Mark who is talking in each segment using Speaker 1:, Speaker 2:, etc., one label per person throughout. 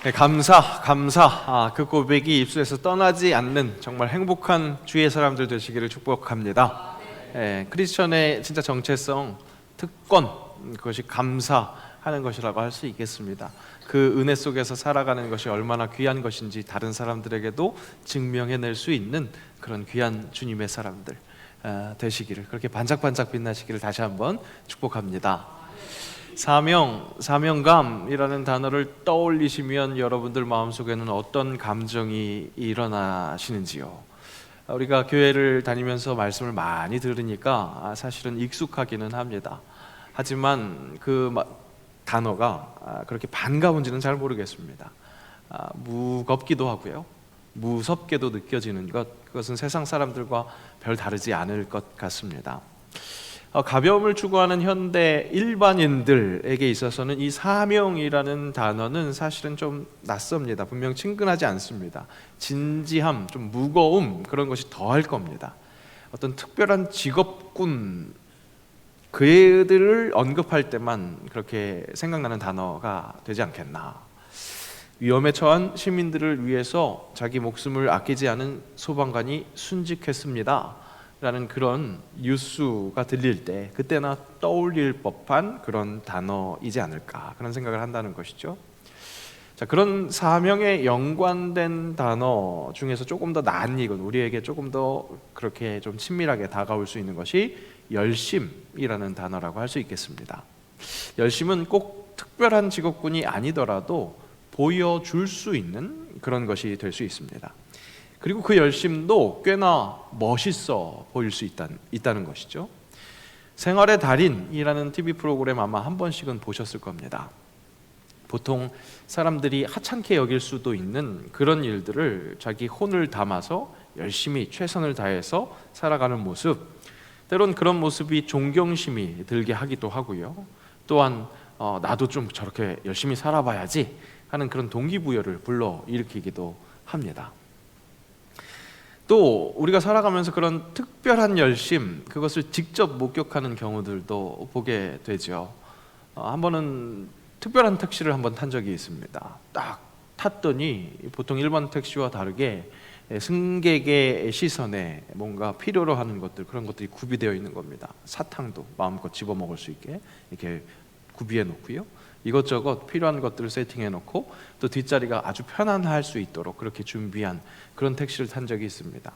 Speaker 1: 네, 감사. 그 고백이 입술에서 떠나지 않는 정말 행복한 주의 사람들 되시기를 축복합니다. 크리스천의 진짜 정체성, 특권, 그것이 감사하는 것이라고 할 수 있겠습니다. 그 은혜 속에서 살아가는 것이 얼마나 귀한 것인지 다른 사람들에게도 증명해낼 수 있는 그런 귀한 주님의 사람들 되시기를, 그렇게 반짝반짝 빛나시기를 다시 한번 축복합니다. 사명감이라는 단어를 떠올리시면 여러분들 마음속에는 어떤 감정이 일어나시는지요? 우리가 교회를 다니면서 말씀을 많이 들으니까 사실은 익숙하기는 합니다. 하지만 그 단어가 그렇게 반가운지는 잘 모르겠습니다. 무겁기도 하고요, 무섭게도 느껴지는 그것은 세상 사람들과 별 다르지 않을 것 같습니다. 가벼움을 추구하는 현대 일반인들에게 있어서는 이 사명이라는 단어는 사실은 좀 낯섭니다. 분명 친근하지 않습니다. 진지함, 좀 무거움, 그런 것이 더할 겁니다. 어떤 특별한 직업군, 그들을 언급할 때만 그렇게 생각나는 단어가 되지 않겠나. 위험에 처한 시민들을 위해서 자기 목숨을 아끼지 않은 소방관이 순직했습니다 라는 그런 뉴스가 들릴 때 그때나 떠올릴 법한 그런 단어이지 않을까, 그런 생각을 한다는 것이죠. 자, 그런 사명에 연관된 단어 중에서 조금 더 낯익은, 우리에게 조금 더 그렇게 좀 친밀하게 다가올 수 있는 것이 열심이라는 단어라고 할 수 있겠습니다. 열심은 꼭 특별한 직업군이 아니더라도 보여줄 수 있는 그런 것이 될 수 있습니다. 그리고 그 열심도 꽤나 멋있어 보일 수 있다는 것이죠. 생활의 달인이라는 TV 프로그램 아마 한 번씩은 보셨을 겁니다. 보통 사람들이 하찮게 여길 수도 있는 그런 일들을 자기 혼을 담아서 열심히 최선을 다해서 살아가는 모습, 때론 그런 모습이 존경심이 들게 하기도 하고요, 또한 나도 좀 저렇게 열심히 살아봐야지 하는 그런 동기부여를 불러일으키기도 합니다. 또 우리가 살아가면서 그런 특별한 열심, 그것을 직접 목격하는 경우들도 보게 되죠. 한 번은 특별한 택시를 한번 탄 적이 있습니다. 딱 탔더니 보통 일반 택시와 다르게 승객의 시선에 뭔가 필요로 하는 것들, 그런 것들이 구비되어 있는 겁니다. 사탕도 마음껏 집어먹을 수 있게 이렇게 구비해 놓고요, 이것저것 필요한 것들을 세팅해 놓고 또 뒷자리가 아주 편안할 수 있도록 그렇게 준비한 그런 택시를 탄 적이 있습니다.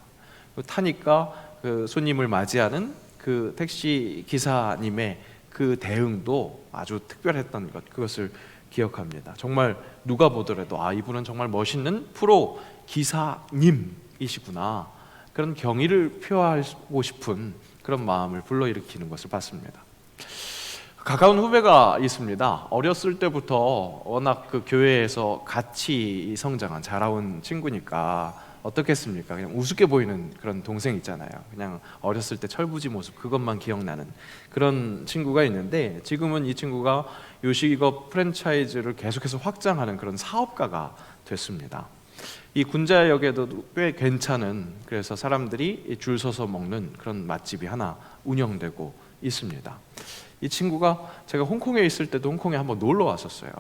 Speaker 1: 타니까 그 손님을 맞이하는 그 택시 기사님의 그 대응도 아주 특별했던 것, 그것을 기억합니다. 정말 누가 보더라도 이분은 정말 멋있는 프로 기사님이시구나, 그런 경의를 표하고 싶은 그런 마음을 불러일으키는 것을 봤습니다. 가까운 후배가 있습니다. 어렸을 때부터 워낙 그 교회에서 같이 성장한, 자라온 친구니까 어떻겠습니까? 그냥 우습게 보이는 그런 동생 있잖아요. 그냥 어렸을 때 철부지 모습, 그것만 기억나는 그런 친구가 있는데, 지금은 이 친구가 요식업 프랜차이즈를 계속해서 확장하는 그런 사업가가 됐습니다. 이 군자역에도 꽤 괜찮은, 그래서 사람들이 줄 서서 먹는 그런 맛집이 하나 운영되고 있습니다. 이 친구가 제가 홍콩에 있을 때도 홍콩에 한번 놀러 왔었어요.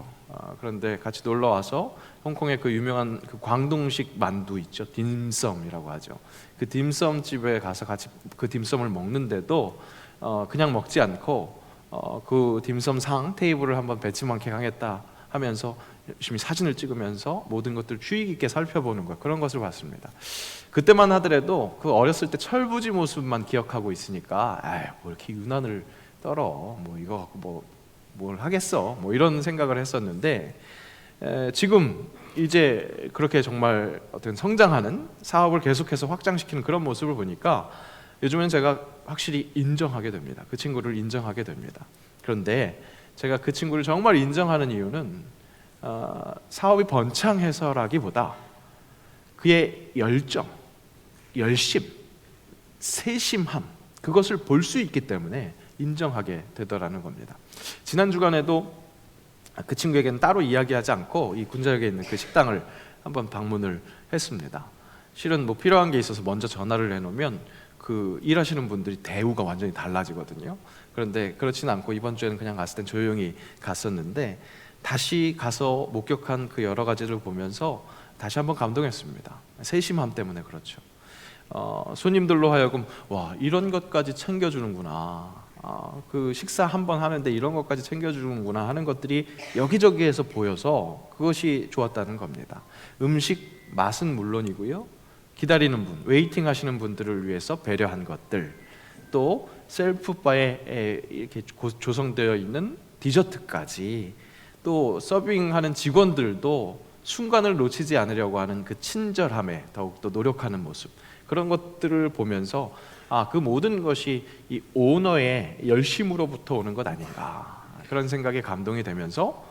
Speaker 1: 그런데 같이 놀러 와서 홍콩의 그 유명한 그 광동식 만두 있죠, 딤섬이라고 하죠. 그 딤섬 집에 가서 같이 그 딤섬을 먹는데도 그냥 먹지 않고 그 딤섬 상 테이블을 한번 배치만케 하겠다 하면서 열심히 사진을 찍으면서 모든 것들을 주의 깊게 살펴보는 것, 그런 것을 봤습니다. 그때만 하더라도 그 어렸을 때 철부지 모습만 기억하고 있으니까 뭐 이렇게 유난을 떨어, 뭐 이거 갖고 뭘 하겠어, 뭐 이런 생각을 했었는데, 지금 이제 그렇게 정말 어떤 성장하는 사업을 계속해서 확장시키는 그런 모습을 보니까 요즘엔 제가 확실히 인정하게 됩니다. 그 친구를 인정하게 됩니다. 그런데 제가 그 친구를 정말 인정하는 이유는 사업이 번창해서라기보다 그의 열정, 열심, 세심함, 그것을 볼 수 있기 때문에 인정하게 되더라는 겁니다. 지난 주간에도 그 친구에게는 따로 이야기하지 않고 이 군자역에 있는 그 식당을 한번 방문을 했습니다. 실은 뭐 필요한 게 있어서 먼저 전화를 해놓으면 그 일하시는 분들이 대우가 완전히 달라지거든요. 그런데 그렇지는 않고 이번 주에는 그냥 갔을 땐 조용히 갔었는데, 다시 가서 목격한 그 여러 가지를 보면서 다시 한번 감동했습니다. 세심함 때문에 그렇죠. 손님들로 하여금 와, 이런 것까지 챙겨주는구나, 그 식사 한 번 하는데 이런 것까지 챙겨주는구나 하는 것들이 여기저기에서 보여서 그것이 좋았다는 겁니다. 음식 맛은 물론이고요, 기다리는 분, 웨이팅 하시는 분들을 위해서 배려한 것들, 또 셀프바에 이렇게 조성되어 있는 디저트까지, 또 서빙하는 직원들도 순간을 놓치지 않으려고 하는 그 친절함에 더욱더 노력하는 모습, 그런 것들을 보면서 그 모든 것이 이 오너의 열심으로부터 오는 것 아닌가, 그런 생각에 감동이 되면서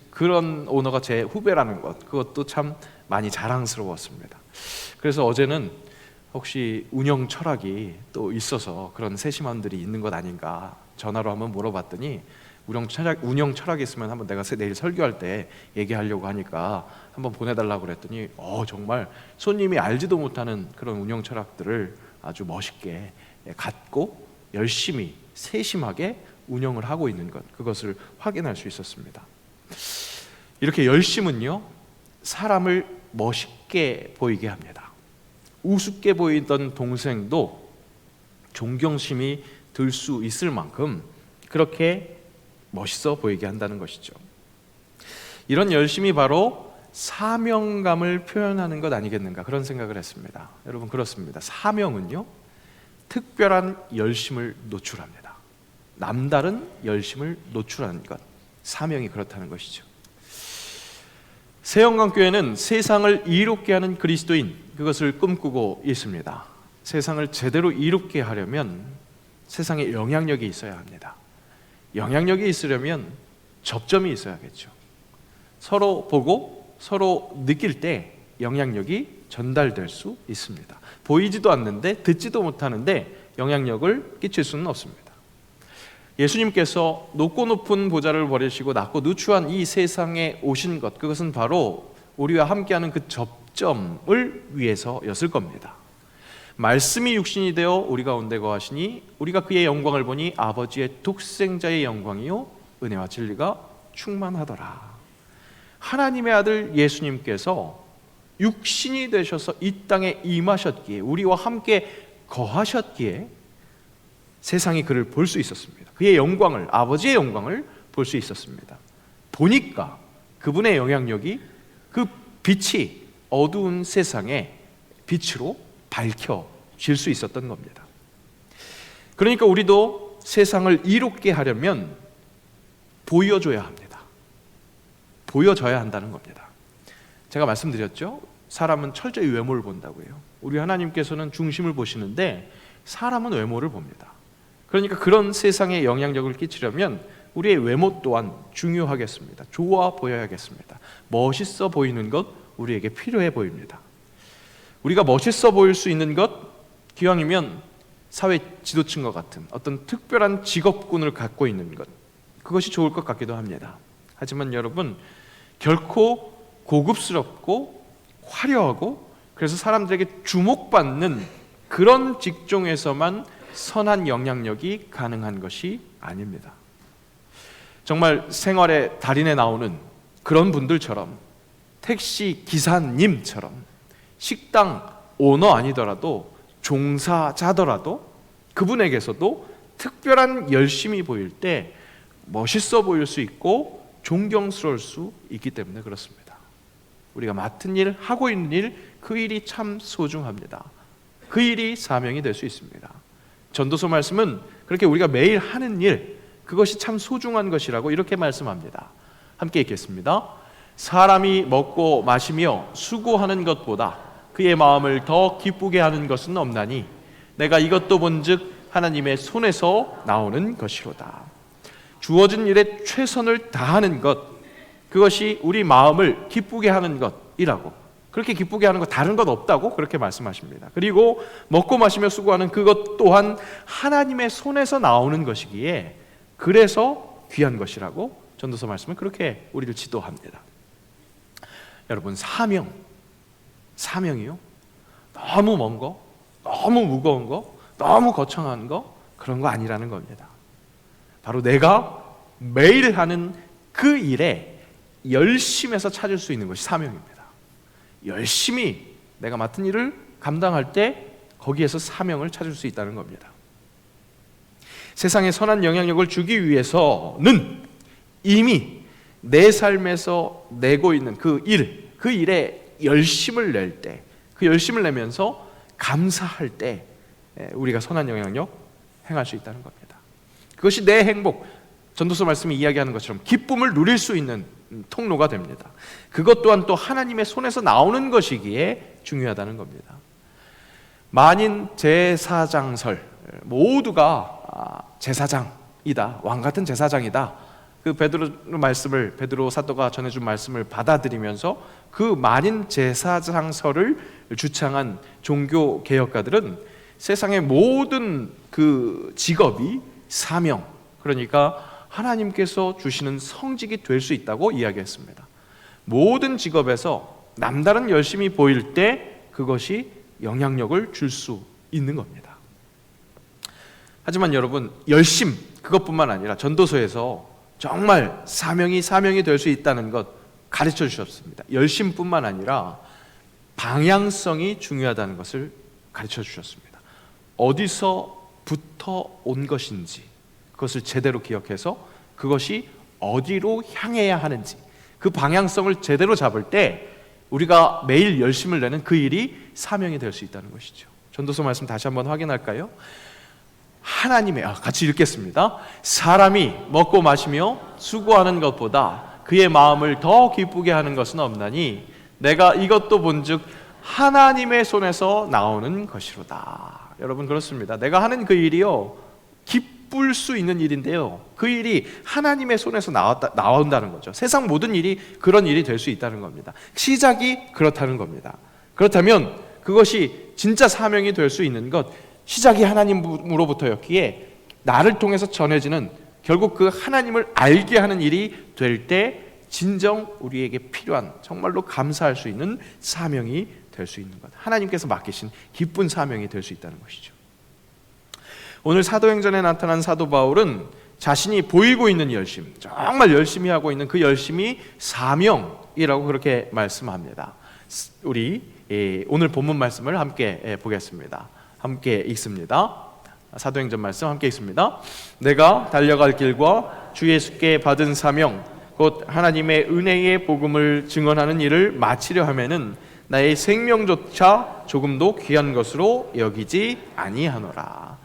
Speaker 1: 그런 오너가 제 후배라는 것, 그것도 참 많이 자랑스러웠습니다. 그래서 어제는 혹시 운영 철학이 또 있어서 그런 세심함들이 있는 것 아닌가 전화로 한번 물어봤더니, 운영 철학이 있으면 한번 내가 내일 설교할 때 얘기하려고 하니까 한번 보내달라고 그랬더니 정말 손님이 알지도 못하는 그런 운영 철학들을 아주 멋있게 갖고 열심히 세심하게 운영을 하고 있는 것, 그것을 확인할 수 있었습니다. 이렇게 열심은요, 사람을 멋있게 보이게 합니다. 우습게 보이던 동생도 존경심이 들 수 있을 만큼 그렇게 멋있어 보이게 한다는 것이죠. 이런 열심이 바로 사명감을 표현하는 것 아니겠는가, 그런 생각을 했습니다. 여러분, 그렇습니다. 사명은요, 특별한 열심을 노출합니다. 남다른 열심을 노출하는 것, 사명이 그렇다는 것이죠. 새영광교회는 세상을 이롭게 하는 그리스도인, 그것을 꿈꾸고 있습니다. 세상을 제대로 이롭게 하려면 세상에 영향력이 있어야 합니다. 영향력이 있으려면 접점이 있어야겠죠. 서로 보고 서로 느낄 때 영향력이 전달될 수 있습니다. 보이지도 않는데, 듣지도 못하는데 영향력을 끼칠 수는 없습니다. 예수님께서 높고 높은 보좌를 버리시고 낮고 누추한 이 세상에 오신 것, 그것은 바로 우리와 함께하는 그 접점을 위해서였을 겁니다. 말씀이 육신이 되어 우리 가운데 거하시니 우리가 그의 영광을 보니 아버지의 독생자의 영광이요 은혜와 진리가 충만하더라. 하나님의 아들 예수님께서 육신이 되셔서 이 땅에 임하셨기에, 우리와 함께 거하셨기에 세상이 그를 볼 수 있었습니다. 그의 영광을, 아버지의 영광을 볼 수 있었습니다. 보니까 그분의 영향력이, 그 빛이 어두운 세상에 빛으로 밝혀질 수 있었던 겁니다. 그러니까 우리도 세상을 이롭게 하려면 보여줘야 합니다. 보여져야 한다는 겁니다. 제가 말씀드렸죠? 사람은 철저히 외모를 본다고요. 우리 하나님께서는 중심을 보시는데 사람은 외모를 봅니다. 그러니까 그런 세상에 영향력을 끼치려면 우리의 외모 또한 중요하겠습니다. 좋아 보여야겠습니다. 멋있어 보이는 것 우리에게 필요해 보입니다. 우리가 멋있어 보일 수 있는 것, 기왕이면 사회 지도층과 같은 어떤 특별한 직업군을 갖고 있는 것, 그것이 좋을 것 같기도 합니다. 하지만 여러분, 결코 고급스럽고 화려하고 그래서 사람들에게 주목받는 그런 직종에서만 선한 영향력이 가능한 것이 아닙니다. 정말 생활의 달인에 나오는 그런 분들처럼, 택시 기사님처럼, 식당 오너 아니더라도 종사자더라도 그분에게서도 특별한 열심이 보일 때 멋있어 보일 수 있고 존경스러울 수 있기 때문에 그렇습니다. 우리가 맡은 일, 하고 있는 일, 그 일이 참 소중합니다. 그 일이 사명이 될 수 있습니다. 전도서 말씀은 그렇게 우리가 매일 하는 일, 그것이 참 소중한 것이라고 이렇게 말씀합니다. 함께 읽겠습니다. 사람이 먹고 마시며 수고하는 것보다 그의 마음을 더 기쁘게 하는 것은 없나니 내가 이것도 본즉 하나님의 손에서 나오는 것이로다. 주어진 일에 최선을 다하는 것, 그것이 우리 마음을 기쁘게 하는 것이라고, 그렇게 기쁘게 하는 것 다른 것 없다고 그렇게 말씀하십니다. 그리고 먹고 마시며 수고하는 그것 또한 하나님의 손에서 나오는 것이기에 그래서 귀한 것이라고 전도서 말씀은 그렇게 우리를 지도합니다. 여러분, 사명이요, 너무 먼 거, 너무 무거운 거, 너무 거창한 거, 그런 거 아니라는 겁니다. 바로 내가 매일 하는 그 일에 열심에서 찾을 수 있는 것이 사명입니다. 열심히 내가 맡은 일을 감당할 때 거기에서 사명을 찾을 수 있다는 겁니다. 세상에 선한 영향력을 주기 위해서는 이미 내 삶에서 내고 있는 그 일에 열심을 낼 때, 그 열심을 내면서 감사할 때 우리가 선한 영향력 행할 수 있다는 겁니다. 그것이 내 행복, 전도서 말씀이 이야기하는 것처럼 기쁨을 누릴 수 있는 통로가 됩니다. 그것 또한 또 하나님의 손에서 나오는 것이기에 중요하다는 겁니다. 만인 제사장설, 모두가 제사장이다, 왕 같은 제사장이다, 그 베드로 사도가 전해준 말씀을 받아들이면서 그 만인 제사장설을 주창한 종교 개혁가들은 세상의 모든 그 직업이 사명, 그러니까 하나님께서 주시는 성직이 될 수 있다고 이야기했습니다. 모든 직업에서 남다른 열심이 보일 때 그것이 영향력을 줄 수 있는 겁니다. 하지만 여러분, 열심 그것뿐만 아니라 전도서에서 정말 사명이 될 수 있다는 것 가르쳐 주셨습니다. 열심뿐만 아니라 방향성이 중요하다는 것을 가르쳐 주셨습니다. 어디서부터 온 것인지 그것을 제대로 기억해서 그것이 어디로 향해야 하는지 그 방향성을 제대로 잡을 때 우리가 매일 열심을 내는 그 일이 사명이 될 수 있다는 것이죠. 전도서 말씀 다시 한번 확인할까요? 같이 읽겠습니다. 사람이 먹고 마시며 수고하는 것보다 그의 마음을 더 기쁘게 하는 것은 없나니 내가 이것도 본즉 하나님의 손에서 나오는 것이로다. 여러분, 그렇습니다. 내가 하는 그 일이요, 기쁠 수 있는 일인데요, 그 일이 하나님의 손에서 나온다는 거죠. 세상 모든 일이 그런 일이 될 수 있다는 겁니다. 시작이 그렇다는 겁니다. 그렇다면 그것이 진짜 사명이 될 수 있는 것, 시작이 하나님으로부터였기에 나를 통해서 전해지는, 결국 그 하나님을 알게 하는 일이 될 때 진정 우리에게 필요한, 정말로 감사할 수 있는 사명이 될 수 있는 것, 하나님께서 맡기신 기쁜 사명이 될 수 있다는 것이죠. 오늘 사도행전에 나타난 사도 바울은 자신이 보이고 있는 열심, 정말 열심히 하고 있는 그 열심이 사명이라고 그렇게 말씀합니다. 우리 오늘 본문 말씀을 함께 보겠습니다. 함께 읽습니다. 사도행전 말씀 함께 읽습니다. 내가 달려갈 길과 주 예수께 받은 사명 곧 하나님의 은혜의 복음을 증언하는 일을 마치려 하면은 나의 생명조차 조금도 귀한 것으로 여기지 아니하노라.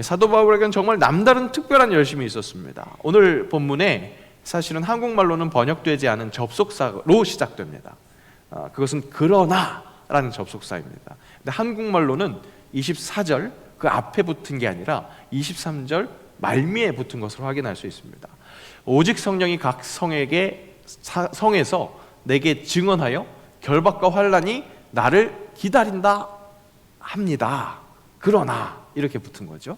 Speaker 1: 사도 바울에게는 정말 남다른 특별한 열심이 있었습니다. 오늘 본문에 사실은 한국말로는 번역되지 않은 접속사로 시작됩니다. 그것은 그러나라는 접속사입니다. 근데 한국말로는 24절 그 앞에 붙은 게 아니라 23절 말미에 붙은 것으로 확인할 수 있습니다. 오직 성령이 각 성에서 내게 증언하여 결박과 환난이 나를 기다린다 합니다. 그러나 이렇게 붙은 거죠.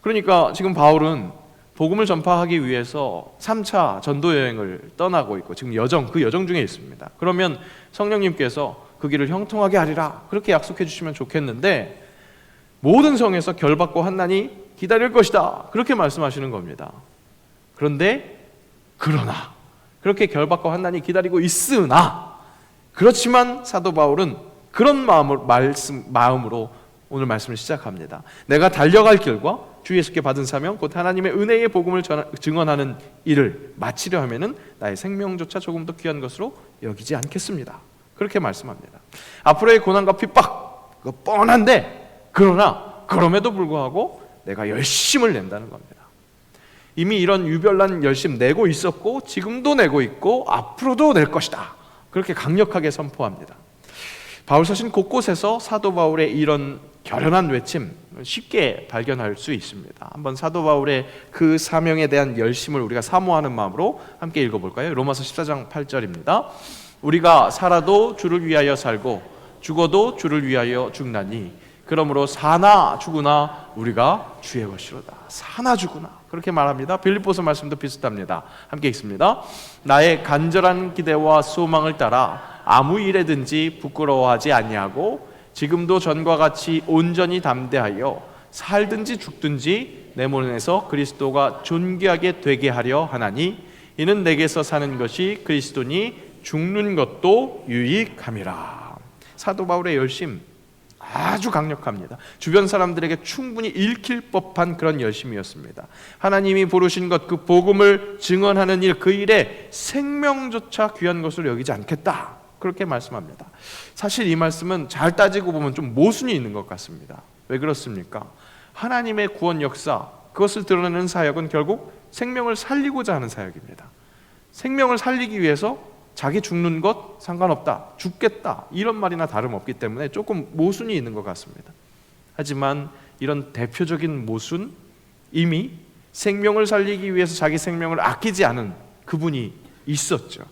Speaker 1: 그러니까 지금 바울은 복음을 전파하기 위해서 3차 전도 여행을 떠나고 있고 지금 그 여정 중에 있습니다. 그러면 성령님께서 그 길을 형통하게 하리라 그렇게 약속해 주시면 좋겠는데, 모든 성에서 결박과 환난이 기다릴 것이다 그렇게 말씀하시는 겁니다. 그러나 그렇게 결박과 환난이 기다리고 있으나, 그렇지만 사도 바울은 그런 마음으로 오늘 말씀을 시작합니다. 내가 달려갈 길과 주 예수께 받은 사명 곧 하나님의 은혜의 복음을 증언하는 일을 마치려 하면은 나의 생명조차 조금 더 귀한 것으로 여기지 않겠습니다. 그렇게 말씀합니다. 앞으로의 고난과 핍박 그거 뻔한데, 그럼에도 불구하고 내가 열심을 낸다는 겁니다. 이미 이런 유별난 열심 내고 있었고 지금도 내고 있고 앞으로도 낼 것이다 그렇게 강력하게 선포합니다. 바울 서신 곳곳에서 사도 바울의 이런 결연한 외침 쉽게 발견할 수 있습니다. 한번 사도 바울의 그 사명에 대한 열심을 우리가 사모하는 마음으로 함께 읽어볼까요? 로마서 14장 8절입니다. 우리가 살아도 주를 위하여 살고 죽어도 주를 위하여 죽나니 그러므로 사나 죽으나 우리가 주의 것이로다. 사나 죽으나 그렇게 말합니다. 빌립보서 말씀도 비슷합니다. 함께 읽습니다. 나의 간절한 기대와 소망을 따라 아무 일에든지 부끄러워하지 아니하고 지금도 전과 같이 온전히 담대하여 살든지 죽든지 내 몸에서 그리스도가 존귀하게 되게 하려 하나니 이는 내게서 사는 것이 그리스도니 죽는 것도 유익함이라. 사도 바울의 열심 아주 강력합니다. 주변 사람들에게 충분히 읽힐 법한 그런 열심이었습니다. 하나님이 부르신 것, 그 복음을 증언하는 일, 그 일에 생명조차 귀한 것으로 여기지 않겠다, 그렇게 말씀합니다. 사실 이 말씀은 잘 따지고 보면 좀 모순이 있는 것 같습니다. 왜 그렇습니까? 하나님의 구원 역사, 그것을 드러내는 사역은 결국 생명을 살리고자 하는 사역입니다. 생명을 살리기 위해서 자기 죽는 것 상관없다, 죽겠다, 이런 말이나 다름없기 때문에 조금 모순이 있는 것 같습니다. 하지만 이런 대표적인 모순, 이미 생명을 살리기 위해서 자기 생명을 아끼지 않은 그분이 있었죠.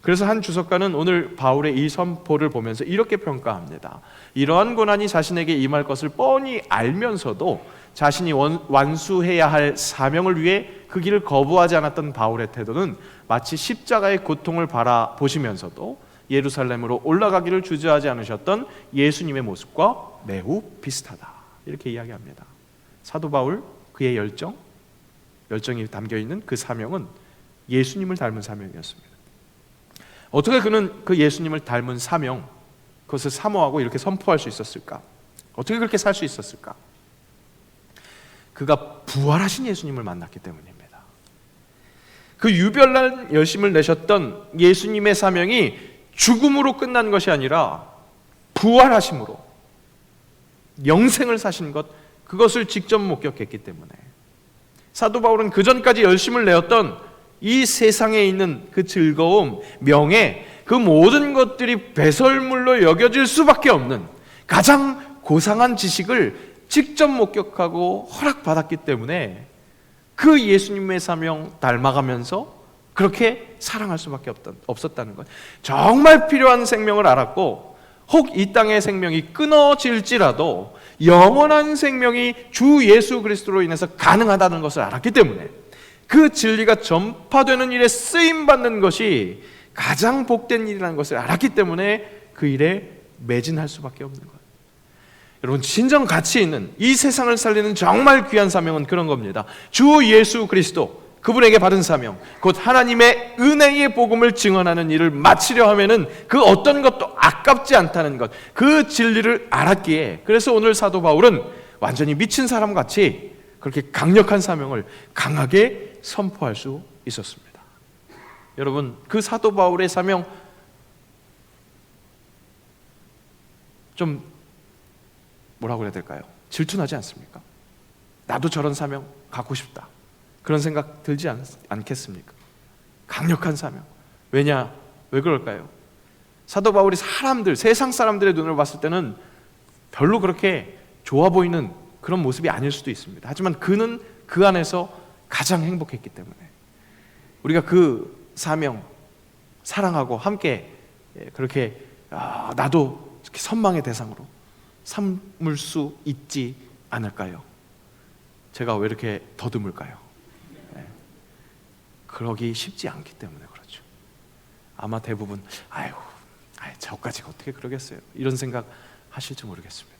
Speaker 1: 그래서 한 주석가는 오늘 바울의 이 선포를 보면서 이렇게 평가합니다. 이러한 고난이 자신에게 임할 것을 뻔히 알면서도 자신이 완수해야 할 사명을 위해 그 길을 거부하지 않았던 바울의 태도는 마치 십자가의 고통을 바라보시면서도 예루살렘으로 올라가기를 주저하지 않으셨던 예수님의 모습과 매우 비슷하다, 이렇게 이야기합니다. 사도 바울, 그의 열정이 담겨있는 그 사명은 예수님을 닮은 사명이었습니다. 어떻게 그는 그 예수님을 닮은 사명, 그것을 사모하고 이렇게 선포할 수 있었을까? 어떻게 그렇게 살 수 있었을까? 그가 부활하신 예수님을 만났기 때문입니다. 그 유별난 열심을 내셨던 예수님의 사명이 죽음으로 끝난 것이 아니라 부활하심으로 영생을 사신 것, 그것을 직접 목격했기 때문에 사도 바울은 그전까지 열심을 내었던 이 세상에 있는 그 즐거움, 명예, 그 모든 것들이 배설물로 여겨질 수밖에 없는 가장 고상한 지식을 직접 목격하고 허락받았기 때문에 그 예수님의 사명 닮아가면서 그렇게 사랑할 수밖에 없었다는 것. 정말 필요한 생명을 알았고, 혹 이 땅의 생명이 끊어질지라도 영원한 생명이 주 예수 그리스도로 인해서 가능하다는 것을 알았기 때문에 그 진리가 전파되는 일에 쓰임받는 것이 가장 복된 일이라는 것을 알았기 때문에 그 일에 매진할 수밖에 없는 것. 여러분, 진정 가치 있는 이 세상을 살리는 정말 귀한 사명은 그런 겁니다. 주 예수 그리스도, 그분에게 받은 사명, 곧 하나님의 은혜의 복음을 증언하는 일을 마치려 하면은 그 어떤 것도 아깝지 않다는 것, 그 진리를 알았기에, 그래서 오늘 사도 바울은 완전히 미친 사람 같이 그렇게 강력한 사명을 강하게 선포할 수 있었습니다. 여러분, 그 사도 바울의 사명 좀 뭐라고 해야 될까요? 질투나지 않습니까? 나도 저런 사명 갖고 싶다, 그런 생각 들지 않겠습니까? 강력한 사명. 왜 그럴까요? 사도 바울이 세상 사람들의 눈으로 봤을 때는 별로 그렇게 좋아 보이는 그런 모습이 아닐 수도 있습니다. 하지만 그는 그 안에서 가장 행복했기 때문에 우리가 그 사명 사랑하고 함께 그렇게 나도 선망의 대상으로 삼을 수 있지 않을까요? 제가 왜 이렇게 더듬을까요? 그러기 쉽지 않기 때문에 그렇죠. 아마 대부분 저까지 어떻게 그러겠어요, 이런 생각 하실지 모르겠습니다.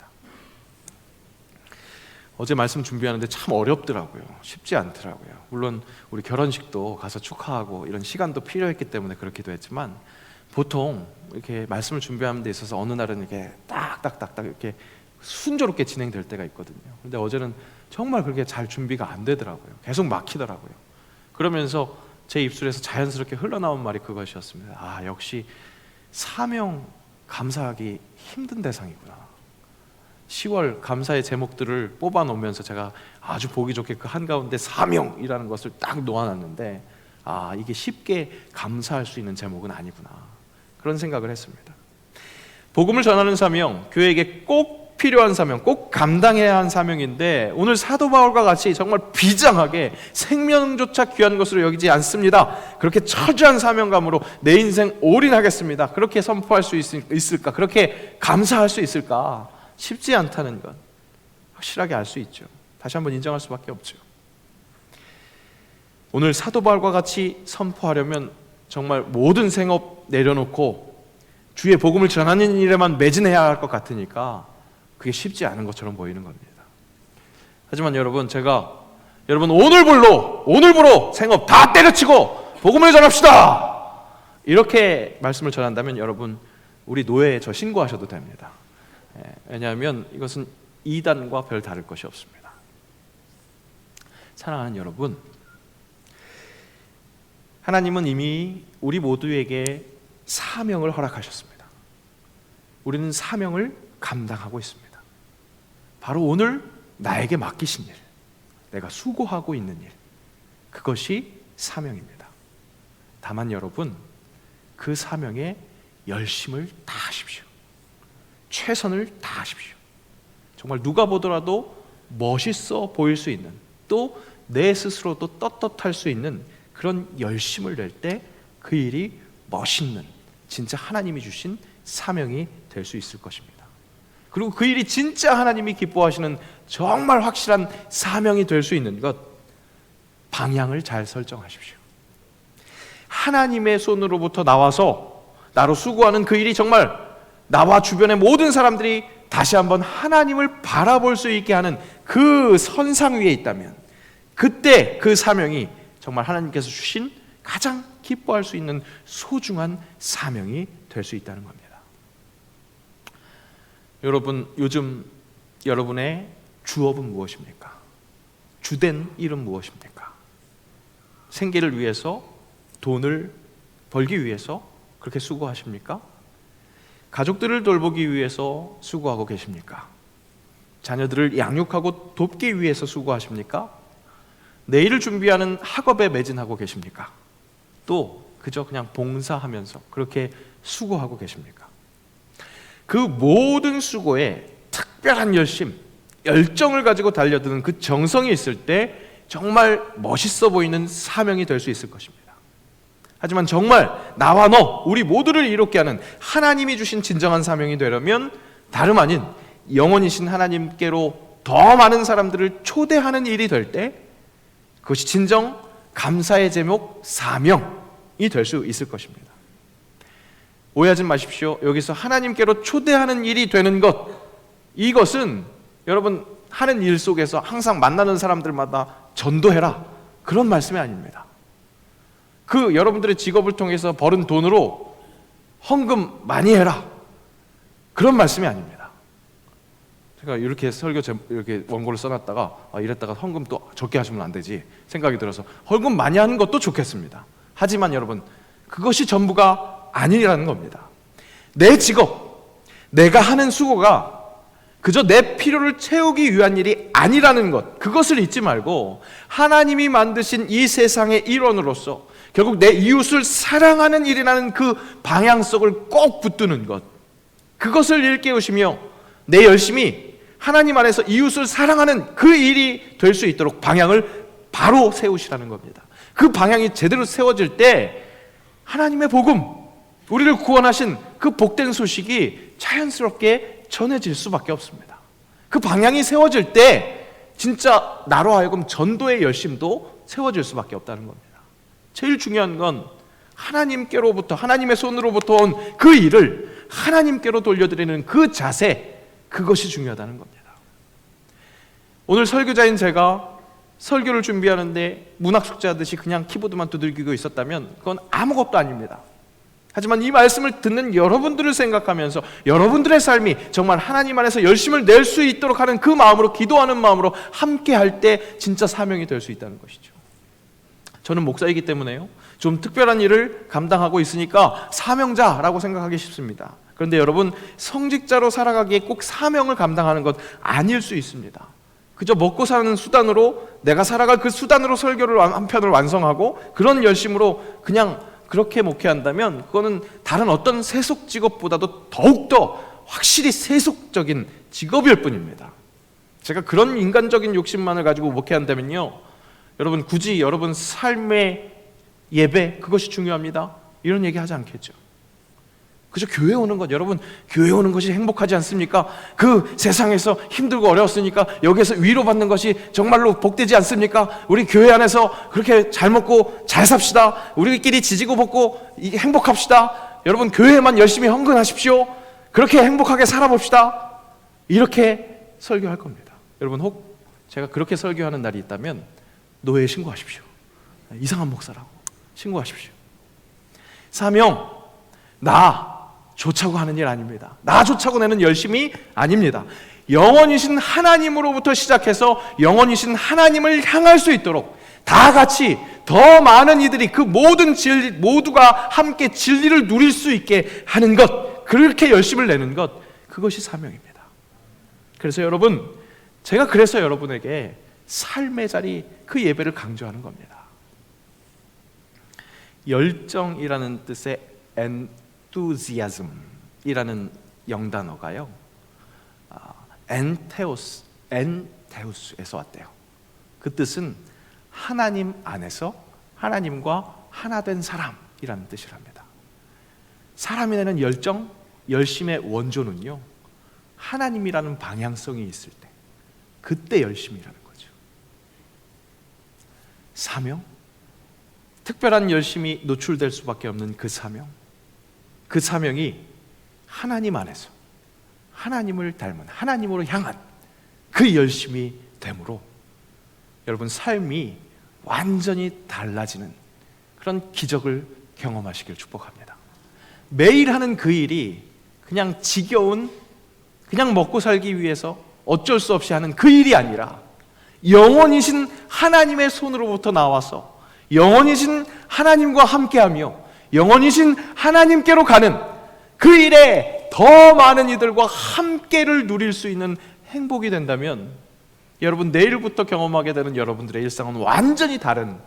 Speaker 1: 어제 말씀 준비하는데 참 어렵더라고요. 쉽지 않더라고요. 물론 우리 결혼식도 가서 축하하고 이런 시간도 필요했기 때문에 그렇기도 했지만, 보통 이렇게 말씀을 준비하는 데 있어서 어느 날은 이렇게 딱딱딱딱 이렇게 순조롭게 진행될 때가 있거든요. 근데 어제는 정말 그렇게 잘 준비가 안 되더라고요. 계속 막히더라고요. 그러면서 제 입술에서 자연스럽게 흘러나온 말이 그것이었습니다. 역시 사명 감사하기 힘든 대상이구나. 10월 감사의 제목들을 뽑아 놓으면서 제가 아주 보기 좋게 그 한가운데 사명이라는 것을 딱 놓아놨는데, 이게 쉽게 감사할 수 있는 제목은 아니구나, 그런 생각을 했습니다. 복음을 전하는 사명, 교회에게 꼭 필요한 사명, 꼭 감당해야 한 사명인데, 오늘 사도 바울과 같이 정말 비장하게 생명조차 귀한 것으로 여기지 않습니다, 그렇게 처절한 사명감으로 내 인생 올인하겠습니다, 그렇게 선포할 수 있을까? 그렇게 감사할 수 있을까? 쉽지 않다는 것 확실하게 알 수 있죠. 다시 한번 인정할 수밖에 없죠. 오늘 사도 바울과 같이 선포하려면 정말 모든 생업 내려놓고 주의 복음을 전하는 일에만 매진해야 할 것 같으니까 그게 쉽지 않은 것처럼 보이는 겁니다. 하지만 여러분, 제가 오늘부로 생업 다 때려치고 복음을 전합시다. 이렇게 말씀을 전한다면 여러분, 우리 노예에 저 신고하셔도 됩니다. 왜냐하면 이것은 이단과 별 다를 것이 없습니다. 사랑하는 여러분, 하나님은 이미 우리 모두에게 사명을 허락하셨습니다. 우리는 사명을 감당하고 있습니다. 바로 오늘 나에게 맡기신 일, 내가 수고하고 있는 일, 그것이 사명입니다. 다만 여러분, 그 사명에 열심을 다하십시오. 최선을 다하십시오. 정말 누가 보더라도 멋있어 보일 수 있는, 또 내 스스로도 떳떳할 수 있는 그런 열심을 낼 때 그 일이 멋있는, 진짜 하나님이 주신 사명이 될 수 있을 것입니다. 그리고 그 일이 진짜 하나님이 기뻐하시는 정말 확실한 사명이 될 수 있는 것, 방향을 잘 설정하십시오. 하나님의 손으로부터 나와서 나로 수고하는 그 일이 정말 나와 주변의 모든 사람들이 다시 한번 하나님을 바라볼 수 있게 하는 그 선상 위에 있다면, 그때 그 사명이 정말 하나님께서 주신 가장 기뻐할 수 있는 소중한 사명이 될 수 있다는 겁니다. 여러분, 요즘 여러분의 주업은 무엇입니까? 주된 일은 무엇입니까? 생계를 위해서, 돈을 벌기 위해서 그렇게 수고하십니까? 가족들을 돌보기 위해서 수고하고 계십니까? 자녀들을 양육하고 돕기 위해서 수고하십니까? 내일을 준비하는 학업에 매진하고 계십니까? 또 그저 그냥 봉사하면서 그렇게 수고하고 계십니까? 그 모든 수고에 특별한 열심, 열정을 가지고 달려드는 그 정성이 있을 때 정말 멋있어 보이는 사명이 될 수 있을 것입니다. 하지만 정말 나와 너, 우리 모두를 이롭게 하는 하나님이 주신 진정한 사명이 되려면 다름 아닌 영원이신 하나님께로 더 많은 사람들을 초대하는 일이 될 때, 그것이 진정 감사의 제목 사명이 될 수 있을 것입니다. 오해하지 마십시오. 여기서 하나님께로 초대하는 일이 되는 것, 이것은 여러분 하는 일 속에서 항상 만나는 사람들마다 전도해라, 그런 말씀이 아닙니다. 그 여러분들의 직업을 통해서 벌은 돈으로 헌금 많이 해라, 그런 말씀이 아닙니다. 제가 이렇게 이렇게 원고를 써놨다가 이랬다가 헌금 또 적게 하시면 안 되지 생각이 들어서 헌금 많이 하는 것도 좋겠습니다. 하지만 여러분, 그것이 전부가 아니라는 겁니다. 내 직업, 내가 하는 수고가 그저 내 필요를 채우기 위한 일이 아니라는 것, 그것을 잊지 말고 하나님이 만드신 이 세상의 일원으로서 결국 내 이웃을 사랑하는 일이라는 그 방향성을 꼭 붙드는 것, 그것을 일깨우시며 내 열심이 하나님 안에서 이웃을 사랑하는 그 일이 될 수 있도록 방향을 바로 세우시라는 겁니다. 그 방향이 제대로 세워질 때 하나님의 복음, 우리를 구원하신 그 복된 소식이 자연스럽게 전해질 수밖에 없습니다. 그 방향이 세워질 때 진짜 나로 하여금 전도의 열심도 세워질 수밖에 없다는 겁니다. 제일 중요한 건 하나님께로부터, 하나님의 손으로부터 온 그 일을 하나님께로 돌려드리는 그 자세, 그것이 중요하다는 겁니다. 오늘 설교자인 제가 설교를 준비하는데 문학 숙제하듯이 그냥 키보드만 두들기고 있었다면 그건 아무것도 아닙니다. 하지만 이 말씀을 듣는 여러분들을 생각하면서 여러분들의 삶이 정말 하나님 안에서 열심을 낼 수 있도록 하는 그 마음으로, 기도하는 마음으로 함께 할 때 진짜 사명이 될 수 있다는 것이죠. 저는 목사이기 때문에요, 좀 특별한 일을 감당하고 있으니까 사명자라고 생각하기 쉽습니다. 그런데 여러분, 성직자로 살아가기에 꼭 사명을 감당하는 것 아닐 수 있습니다. 그저 먹고 사는 수단으로, 내가 살아갈 그 수단으로 설교를 한 편을 완성하고 그런 열심으로 그냥 그렇게 목회한다면 그거는 다른 어떤 세속 직업보다도 더욱더 확실히 세속적인 직업일 뿐입니다. 제가 그런 인간적인 욕심만을 가지고 목회한다면요, 여러분 굳이 여러분 삶의 예배, 그것이 중요합니다, 이런 얘기 하지 않겠죠. 그저 교회 오는 것, 여러분 교회 오는 것이 행복하지 않습니까? 그 세상에서 힘들고 어려웠으니까 여기에서 위로받는 것이 정말로 복되지 않습니까? 우리 교회 안에서 그렇게 잘 먹고 잘 삽시다, 우리끼리 지지고 볶고 행복합시다, 여러분 교회에만 열심히 헌금하십시오, 그렇게 행복하게 살아봅시다, 이렇게 설교할 겁니다. 여러분, 혹 제가 그렇게 설교하는 날이 있다면 노예에 신고하십시오. 이상한 목사라고, 신고하십시오. 사명, 나 좋자고 하는 일 아닙니다. 나 좋자고 내는 열심이 아닙니다. 영원이신 하나님으로부터 시작해서 영원이신 하나님을 향할 수 있도록 다 같이 더 많은 이들이 그 모두가 함께 진리를 누릴 수 있게 하는 것, 그렇게 열심을 내는 것, 그것이 사명입니다. 그래서 여러분, 제가 그래서 여러분에게 삶의 자리, 그 예배를 강조하는 겁니다. 열정이라는 뜻의 enthusiasm이라는 영단어가요, 엔테우스에서 왔대요. 그 뜻은 하나님 안에서 하나님과 하나 된 사람이라는 뜻이랍니다. 사람이 내는 열정, 열심의 원조는요, 하나님이라는 방향성이 있을 때, 그때 열심이라는 거죠. 사명, 특별한 열심이 노출될 수밖에 없는 그 사명, 그 사명이 하나님 안에서 하나님을 닮은, 하나님으로 향한 그 열심이 되므로 여러분 삶이 완전히 달라지는 그런 기적을 경험하시길 축복합니다. 매일 하는 그 일이 그냥 지겨운, 그냥 먹고 살기 위해서 어쩔 수 없이 하는 그 일이 아니라 영원이신 하나님의 손으로부터 나와서 영원이신 하나님과 함께하며 영원이신 하나님께로 가는 그 일에 더 많은 이들과 함께를 누릴 수 있는 행복이 된다면 여러분, 내일부터 경험하게 되는 여러분들의 일상은 완전히 다른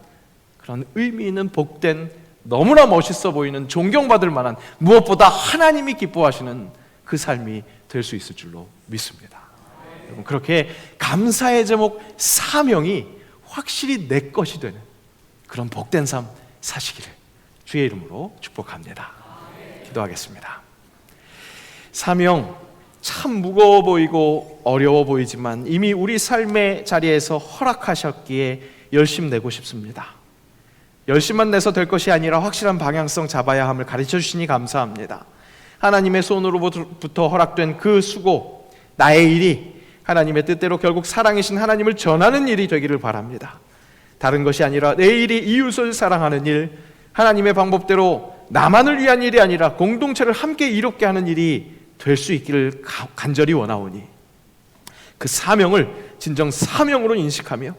Speaker 1: 그런 의미 있는 복된, 너무나 멋있어 보이는, 존경받을 만한, 무엇보다 하나님이 기뻐하시는 그 삶이 될 수 있을 줄로 믿습니다. 여러분, 그렇게 감사의 제목 사명이 확실히 내 것이 되는 그런 복된 삶 사시기를 주의 이름으로 축복합니다. 기도하겠습니다. 사명, 참 무거워 보이고 어려워 보이지만 이미 우리 삶의 자리에서 허락하셨기에 열심 내고 싶습니다. 열심만 내서 될 것이 아니라 확실한 방향성 잡아야 함을 가르쳐 주시니 감사합니다. 하나님의 손으로부터 허락된 그 수고, 나의 일이 하나님의 뜻대로 결국 사랑이신 하나님을 전하는 일이 되기를 바랍니다. 다른 것이 아니라 내 일이 이웃을 사랑하는 일, 하나님의 방법대로 나만을 위한 일이 아니라 공동체를 함께 이롭게 하는 일이 될 수 있기를 간절히 원하오니 그 사명을 진정 사명으로 인식하며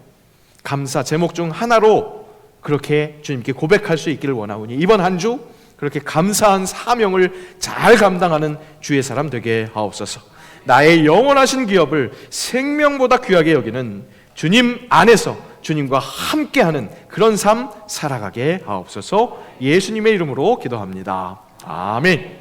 Speaker 1: 감사 제목 중 하나로 그렇게 주님께 고백할 수 있기를 원하오니 이번 한 주 그렇게 감사한 사명을 잘 감당하는 주의 사람 되게 하옵소서. 나의 영원하신 기업을 생명보다 귀하게 여기는 주님 안에서 주님과 함께하는 그런 삶 살아가게 하옵소서. 예수님의 이름으로 기도합니다. 아멘.